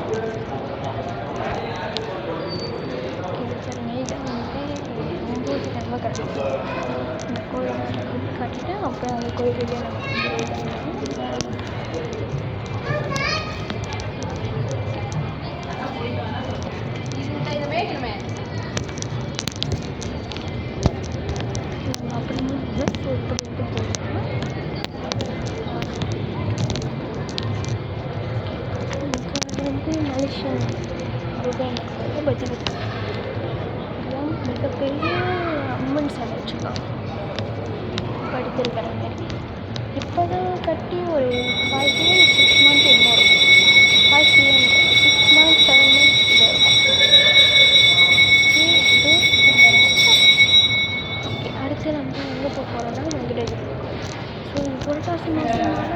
இந்த கோயிலை காட்டிட்டு அப்புறம் அந்த கோயிலுடைய மலேசியன் மிகப்பெரிய அம்மன் சிலை வச்சுருக்காங்க படித்திருக்கிற மாதிரி. இப்போ தான் கட்டி ஒரு 5 years 6 months என்னமோ இருக்கும். 5 years 6 months 7 months கிட்ட இருக்கும். ஓகே, அடுத்து நம்ம எங்கே போக போகிறோம்னா வெங்கடேஸ்வரர். ஸோ இந்த புரட்டாசி மாதம்னால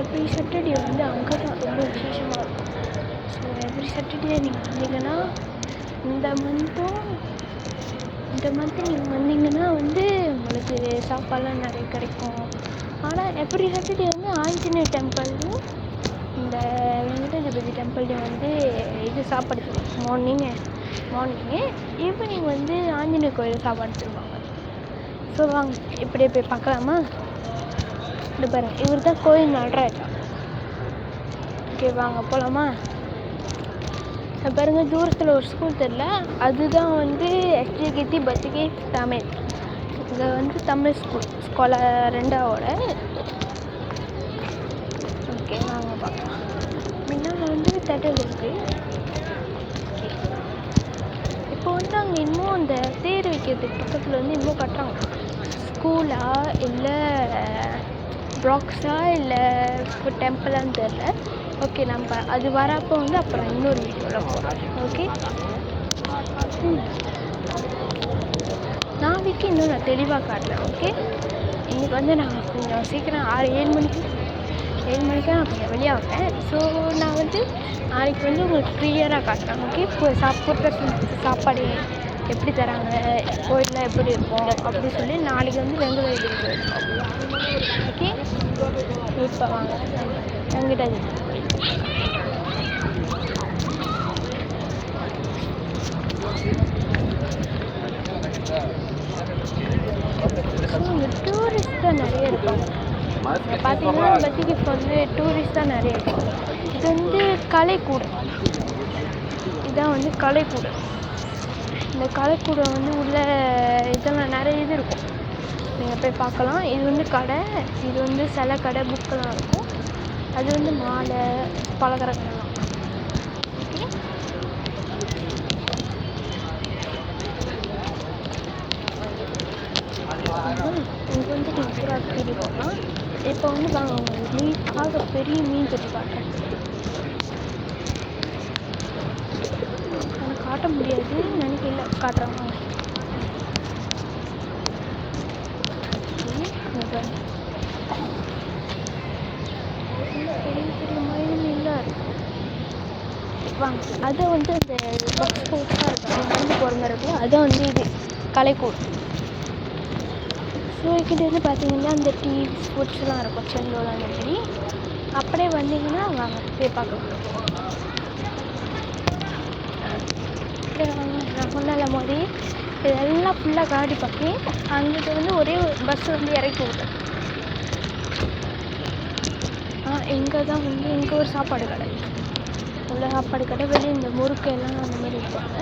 எவ்ரி சாட்டர்டே வந்து அங்கே தான் ரொம்ப விசேஷமாக இருக்கும். ஸோ எவ்ரி சாட்டர்டே நீங்கள் வந்தீங்கன்னா இந்த மந்த்து நீங்கள் வந்தீங்கன்னா வந்து உங்களுக்கு சாப்பாடெலாம் நிறைய கிடைக்கும். ஆனால் எவ்ரி சாட்டர்டே வந்து ஆஞ்சநேயர் டெம்பிள்லையும் இந்த வெங்கடாஜலபதி டெம்பிள்லையும் வந்து இது சாப்பாடு தருவாங்க. மார்னிங்கு ஈவினிங் வந்து ஆஞ்சநேயர் கோயில் சாப்பாடு தருவாங்க. ஸோ வாங்க இப்படியே போய் பார்க்கலாமா? இது பாருங்கள், இவர் தான் கோயில் நடராஜா. ஓகே வாங்க போகலாமா? பாருங்கள், தூரத்தில் ஒரு ஸ்கூல் தெரில, அதுதான் வந்து எஸ்ஜிகித்தி பத்திகை தமிழ். இங்கே வந்து தமிழ் ஸ்கூலர் 2வோட. ஓகே வாங்க பார்க்கலாம். முன்னால் வந்து தேட்டர் இருக்குது. ஓகே, இப்போ வந்து அங்கே இன்னும் அந்த தேர் வைக்கிறதுக்கு பக்கத்தில் வந்து இன்னும் கட்டுறாங்க. ஸ்கூலா இல்லை ப்ராக்ஸா இல்லை டெம்பிளான்னு தெரில. ஓகே, நம்ம அது வரப்போ வந்து அப்புறம் இன்னொரு வீடியோவில் போகிறோம். ஓகே, நாளைக்கு இன்னும் நான் தெளிவாக காட்டுறேன். ஓகே, இன்றைக்கி வந்து நான் கொஞ்சம் சீக்கிரம் 7 மணிக்கு நான் கொஞ்சம் வெளியாகிறேன். ஸோ நான் வந்து நாளைக்கு வந்து உங்களுக்கு கிளியராக காட்டுறேன். ஓகே, இப்போ சாப்பாடு எப்படி தராங்க, கோயிலில் எப்படி இருக்கும் அப்படி சொல்லி நாளைக்கு வந்து ரெகுலர் வீடியோ இருக்கும். ஓகே, இப்போ வாங்க வெங்கடாஜலபதி. இங்கே டூரிஸ்ட் தான் நிறைய இருப்பாங்க. பார்த்தீங்கன்னா பத்திக்கு இப்போ வந்து டூரிஸ்ட் தான் நிறைய இருக்கும். இது வந்து கலைக்கூடம். இதுதான் வந்து கலைக்கூடம். இந்த கலைக்கூடம் வந்து உள்ள இதெல்லாம் நிறைய இது இருக்கும், நீங்கள் போய் பார்க்கலாம். இது வந்து கடை, இது வந்து சில கடை புக்கெல்லாம் இருக்கும். அது வந்து மாலை பலகார கடைலாம். இங்கே வந்து பூரா தேடி போகலாம். இப்போ வந்து வாங்க உங்களுக்கு மீனுக்காக பெரிய மீன் கட்டி காட்டுறேன். ஆனால் காட்ட முடியாது நினைக்கல, காட்டுறாங்க. பெரிய மயில் இல்லை வாங்க. அதை வந்து அந்த பஸ் போட்டாக இருக்கும், நடந்து போகிற மாதிரி இருக்கும். அதை வந்து இது கலைக்கூடம். ஸோ இங்கிட்டேருந்து பார்த்தீங்கன்னா அந்த டீ ஸ்போர்ட்ஸ்லாம் இருக்கும், செல்லோல அந்த மாதிரி. அப்படியே வந்தீங்கன்னா வாங்க போய் பார்க்கலாம். நான் சொன்ன மாதிரி இதெல்லாம் ஃபுல்லாக காடி பார்க்கி அங்கிட்ட வந்து ஒரே பஸ் வந்து இறக்கி விட்டேன். இங்கே தான் வந்து இங்கே ஒரு சாப்பாடு கடை, உள்ள சாப்பாடு கடை. வெளியே இந்த முறுக்கு எல்லாம் அந்த மாதிரி இருப்பாங்க.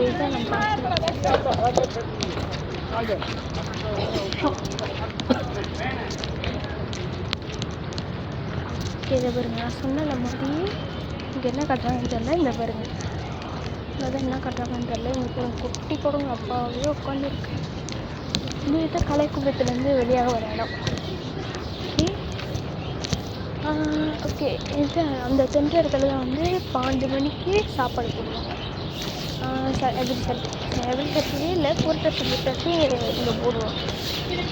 இதுதான் நம்ம இதை பாருங்க, நான் சொன்ன மாதிரி இங்கே என்ன கட்டுறாங்கன்னு தெரியல. இந்த பாருங்க, அதான் என்ன கட்டுறாங்கன்னு தெரியல. இங்கே குட்டி கொடுங்க அப்பாவே உட்காந்துருக்கு. இது கலைக்கூடத்துலேருந்து வெளியாக வர இடம். ஓகே, இது அந்த சென்டர் இடத்துல வந்து 12 மணிக்கு சாப்பாடு போடுவாங்க. எவ்ரி சாட்டர்டே இல்லை, புரட்டாசி இங்கே போடுவோம்.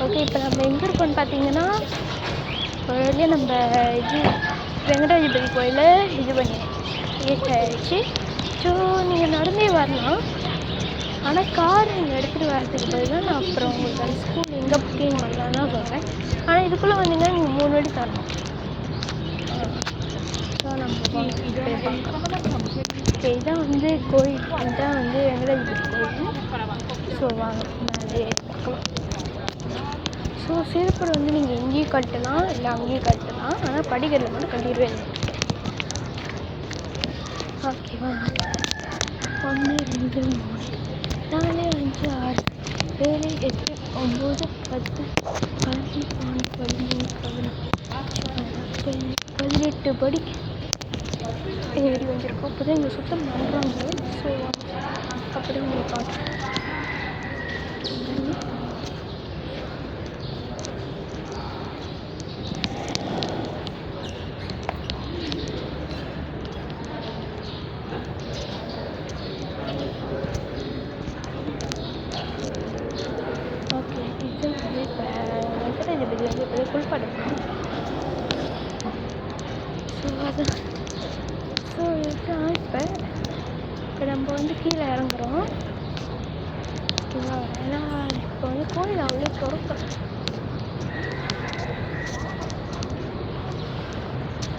ஓகே, இப்போ நம்ம எங்கே இருக்கோன்னு பார்த்தீங்கன்னா வெளியே நம்ம இது வெங்கடாஜலபதி கோயிலில் இது பண்ணி ஆயிடுச்சு. ஸோ நீங்கள் நடந்தே வரலாம். ஆனால் கார் நீங்கள் எடுத்துகிட்டு வரதுக்கு பதில் தான் நான் அப்புறம் உங்களுக்கு அந்த ஸ்கூல் எங்கே புக்கிங் பண்ணலான்னு தான் சொல்கிறேன். ஆனால் இதுக்குள்ளே வந்தீங்கன்னா நீங்கள் 3 வாட்டி தரணும். ஸோ நம்ம ஓகே இதான் வந்து கோயில், இதுதான் வந்து வெங்கடாஜலபதி கோயில். ஸோ வாங்க மேலே பார்க்கலாம். ஸோ செருப்பு வந்து நீங்கள் எங்கேயும் கட்டலாம், இல்லை அங்கேயும் கட்டலாம். ஆனால் படிக்கட்டில் மட்டும் கட்டிடவே இல்லை. ஓகேவா? 1 2 3 4 5 6 7 8 9 10 11 12 13 18 படி ஏறி வந்திருக்கோம். அப்போ தான் இங்கே சுத்தம் பண்ணுறாங்க. ஸோ அப்படியே உங்களுக்கு காட்டுறேன். ஓகே இது வந்து இப்போ வெங்கடாஜலபதி வந்து இப்போ குளிப்பாடு. ஸோ அது ஸோ இதுதான் இப்போ நம்ம வந்து கீழே இறங்குறோம். ஓகேவா? ஏன்னா இப்போ வந்து கோயில் அவ்வளோ திறக்க